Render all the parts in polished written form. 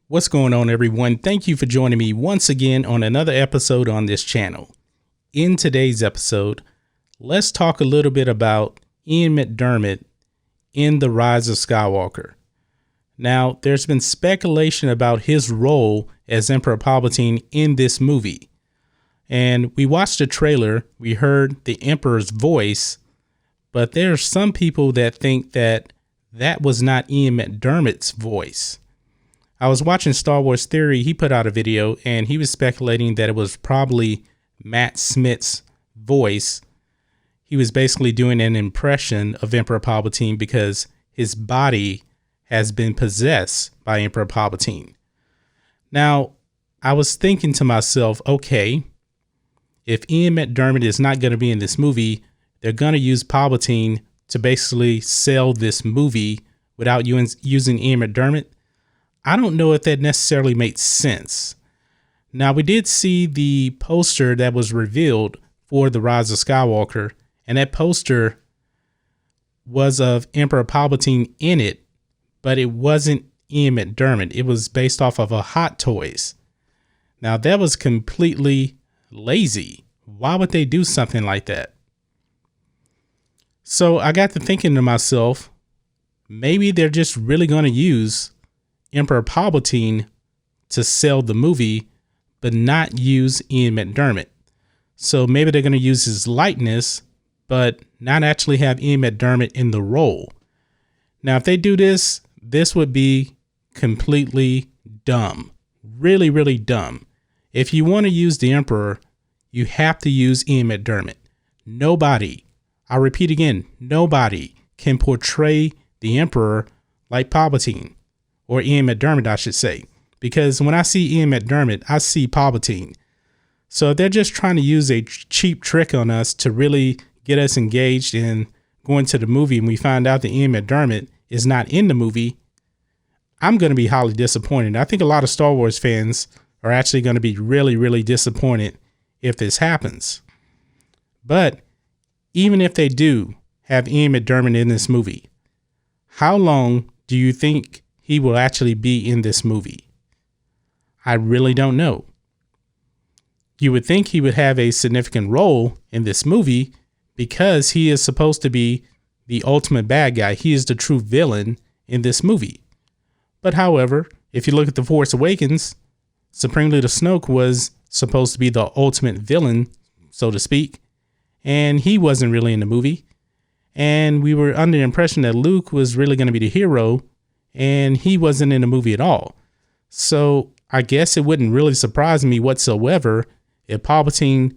What's going on, everyone? Thank you for joining me once again on another episode on this channel. In today's episode, let's talk a little bit about Ian McDiarmid in The Rise of Skywalker. Now, there's been speculation about his role as Emperor Palpatine in this movie. And we watched the trailer, we heard the Emperor's voice, but there are some people that think that that was not Ian McDiarmid's voice. I was watching Star Wars Theory. He put out a video and he was speculating that it was probably Matt Smith's voice. He was basically doing an impression of Emperor Palpatine because his body has been possessed by Emperor Palpatine. Now, I was thinking to myself, okay, if Ian McDiarmid is not going to be in this movie, they're going to use Palpatine to basically sell this movie without using Ian McDiarmid. I don't know if that necessarily makes sense. Now, we did see the poster that was revealed for The Rise of Skywalker, and that poster was of Emperor Palpatine in it, but it wasn't Ian McDiarmid. It was based off of a Hot Toys. Now, that was completely lazy. Why would they do something like that? So I got to thinking to myself, maybe they're just really going to use Emperor Palpatine to sell the movie, but not use Ian McDiarmid. So maybe they're going to use his likeness, but not actually have Ian McDiarmid in the role. Now, if they do this, this would be completely dumb. Really, really dumb. If you want to use the Emperor, you have to use Ian McDiarmid. Nobody, I repeat again, nobody can portray the Emperor like Palpatine. Or Ian McDiarmid, I should say, because when I see Ian McDiarmid, I see Palpatine. So they're just trying to use a cheap trick on us to really get us engaged in going to the movie, and we find out that Ian McDiarmid is not in the movie. I'm going to be highly disappointed. I think a lot of Star Wars fans are actually going to be really, really disappointed if this happens. But even if they do have Ian McDiarmid in this movie, how long do you think he will actually be in this movie? I really don't know. You would think he would have a significant role in this movie because he is supposed to be the ultimate bad guy. He is the true villain in this movie. But however, if you look at The Force Awakens, Supreme Leader Snoke was supposed to be the ultimate villain, so to speak, and he wasn't really in the movie. And we were under the impression that Luke was really going to be the hero, and he wasn't in the movie at all. So I guess it wouldn't really surprise me whatsoever if Palpatine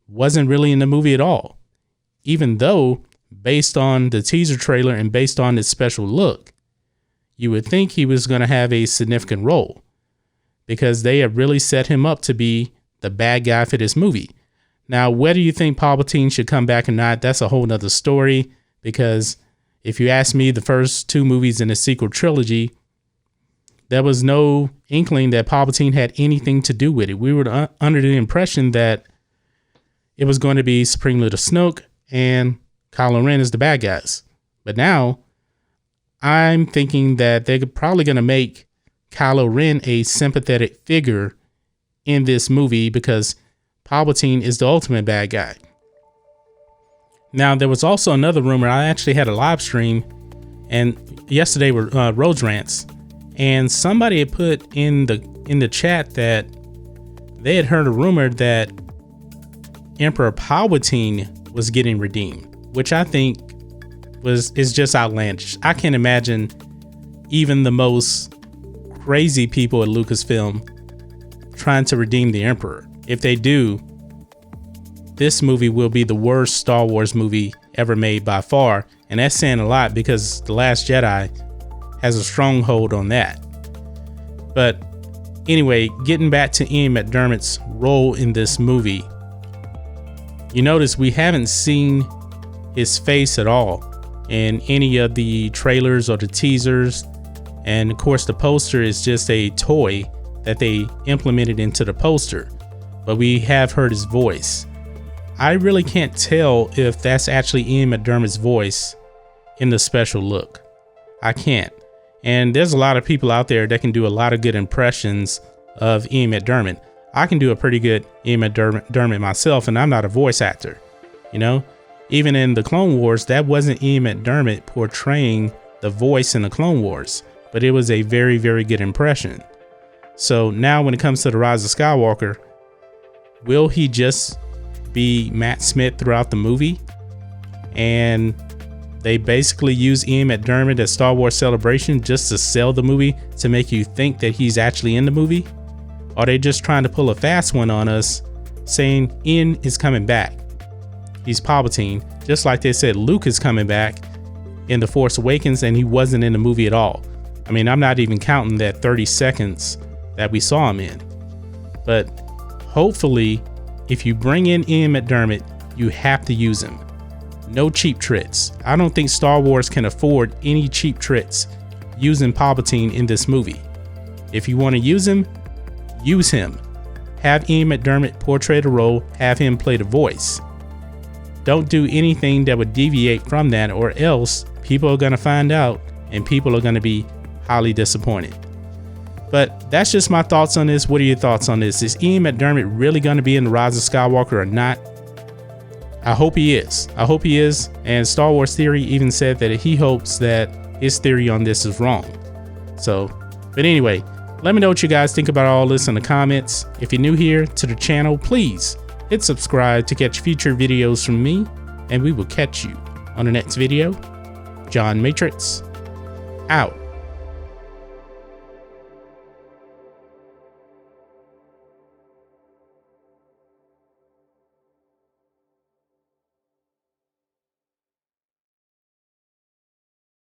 wasn't really in the movie at all. Even though, based on the teaser trailer and based on his special look, you would think he was going to have a significant role, because they have really set him up to be the bad guy for this movie. Now, whether you think Palpatine should come back or not, that's a whole nother story, because if you ask me, the first two movies in the sequel trilogy, there was no inkling that Palpatine had anything to do with it. We were under the impression that it was going to be Supreme Leader Snoke and Kylo Ren as the bad guys. But now I'm thinking that they're probably going to make Kylo Ren a sympathetic figure in this movie because Palpatine is the ultimate bad guy. Now, there was also another rumor. I actually had a live stream, and yesterday were Rose Rants, and somebody had put in the chat that they had heard a rumor that Emperor Palpatine was getting redeemed, which I think is just outlandish. I can't imagine even the most crazy people at Lucasfilm trying to redeem the Emperor. If they do, this movie will be the worst Star Wars movie ever made by far. And that's saying a lot because The Last Jedi has a stronghold on that. But anyway, getting back to Ian McDiarmid's role in this movie, you notice we haven't seen his face at all in any of the trailers or the teasers. And of course, the poster is just a toy that they implemented into the poster, but we have heard his voice. I really can't tell if that's actually Ian McDiarmid's voice in the special look. I can't. And there's a lot of people out there that can do a lot of good impressions of Ian McDiarmid. I can do a pretty good Ian McDiarmid myself, and I'm not a voice actor. You know, even in the Clone Wars, that wasn't Ian McDiarmid portraying the voice in the Clone Wars, but it was a very, very good impression. So now when it comes to The Rise of Skywalker, will he just be Matt Smith throughout the movie? And they basically use Ian McDiarmid at Star Wars Celebration just to sell the movie, to make you think that he's actually in the movie? Are they just trying to pull a fast one on us, saying Ian is coming back? He's Palpatine, just like they said Luke is coming back in The Force Awakens and he wasn't in the movie at all. I mean, I'm not even counting that 30 seconds that we saw him in. But hopefully, if you bring in Ian McDiarmid, you have to use him. No cheap tricks. I don't think Star Wars can afford any cheap tricks using Palpatine in this movie. If you want to use him, use him. Have Ian McDiarmid portray the role, have him play the voice. Don't do anything that would deviate from that, or else people are going to find out and people are going to be highly disappointed. But that's just my thoughts on this. What are your thoughts on this? Is Ian McDiarmid really going to be in The Rise of Skywalker or not? I hope he is. I hope he is. And Star Wars Theory even said that he hopes that his theory on this is wrong. So, but anyway, let me know what you guys think about all this in the comments. If you're new here to the channel, please hit subscribe to catch future videos from me, and we will catch you on the next video. John Matrixx, out.